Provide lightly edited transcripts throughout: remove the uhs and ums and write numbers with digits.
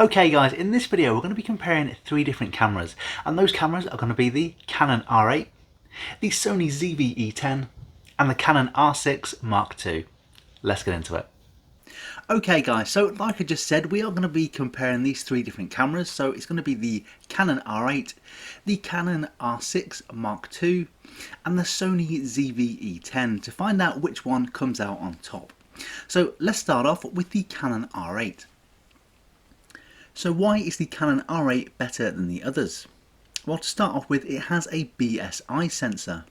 Okay guys, in this video we're going to be comparing three different cameras, and those cameras are going to be the Canon R8, the Sony ZV-E10 and the Canon R6 Mark II. Let's get into it. Okay guys, so like I just said, we are going to be comparing these three different cameras. So it's going to be the Canon R8, the Canon R6 Mark II and the Sony ZV-E10 to find out which one comes out on top. So let's start off with the Canon R8. So why is the Canon R8 better than the others? Well, to start off with, it has a BSI sensor.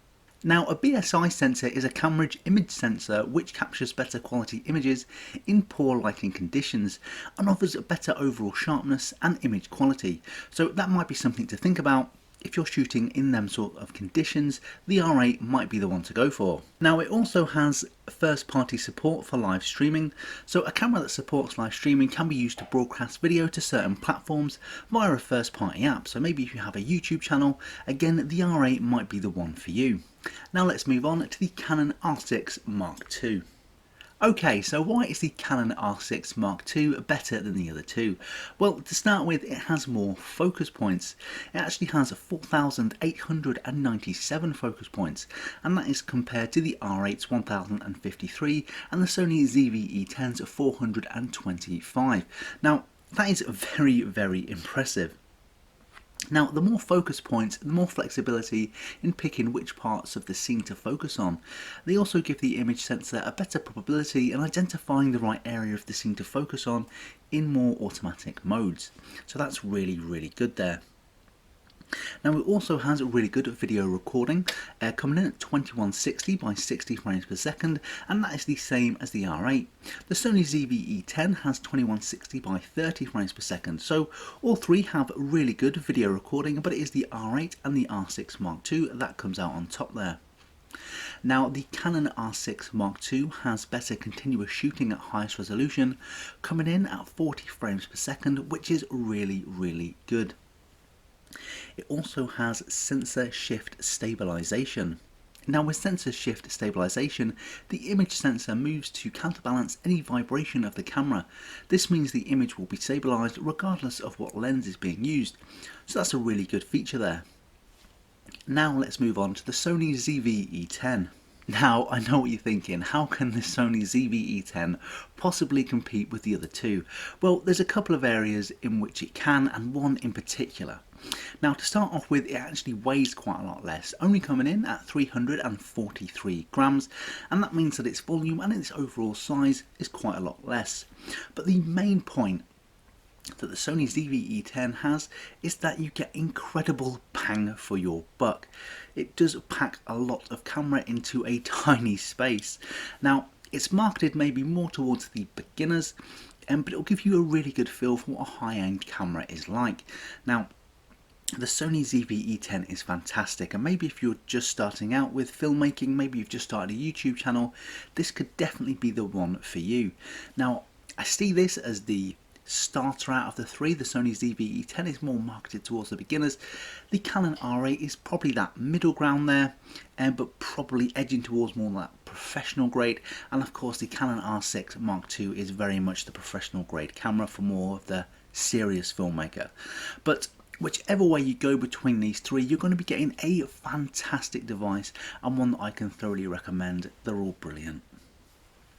Now, a BSI sensor is a camera image sensor which captures better quality images in poor lighting conditions and offers better overall sharpness and image quality. So that might be something to think about. If you're shooting in them sort of conditions, the R8 might be the one to go for. Now, it also has first-party support for live streaming, so a camera that supports live streaming can be used to broadcast video to certain platforms via a first-party app. So maybe if you have a YouTube channel, again the R8 might be the one for you. Now let's move on to the Canon R6 Mark II. Okay, so why is the Canon R6 Mark II better than the other two? Well, to start with, it has more focus points. It actually has 4,897 focus points, and that is compared to the R8's 1,053 and the Sony ZV-E10's 425. Now, that is very, very impressive. Now, the more focus points, the more flexibility in picking which parts of the scene to focus on. They also give the image sensor a better probability in identifying the right area of the scene to focus on in more automatic modes. So that's really, really good there. Now, it also has a really good video recording, coming in at 2160 by 60 frames per second, and that is the same as the R8. The Sony ZV-E10 has 2160 by 30 frames per second, so all three have really good video recording, but it is the R8 and the R6 Mark II that comes out on top there. Now, the Canon R6 Mark II has better continuous shooting at highest resolution, coming in at 40 frames per second, which is really, really good. It also has sensor shift stabilization. Now, with sensor shift stabilization, the image sensor moves to counterbalance any vibration of the camera. This means the image will be stabilized regardless of what lens is being used. So that's a really good feature there. Now let's move on to the Sony ZV-E10. Now, I know what you're thinking, how can the Sony ZV-E10 possibly compete with the other two? Well, there's a couple of areas in which it can, and one in particular. Now, to start off with, it actually weighs quite a lot less, only coming in at 343 grams, and that means that its volume and its overall size is quite a lot less. But the main point that the Sony ZV-E10 has is that you get incredible bang for your buck. It does pack a lot of camera into a tiny space. Now, it's marketed maybe more towards the beginners, but it'll give you a really good feel for what a high-end camera is like. Now, the Sony ZV-E10 is fantastic, and maybe if you're just starting out with filmmaking, maybe you've just started a YouTube channel, this could definitely be the one for you. Now, I see this as the starter out of the three. The Sony ZV-E10 is more marketed towards the beginners. The Canon R8 is probably that middle ground there, but probably edging towards more that professional grade. And of course, the Canon R6 Mark II is very much the professional grade camera for more of the serious filmmaker. But whichever way you go between these three, you're going to be getting a fantastic device, and one that I can thoroughly recommend. They're all brilliant.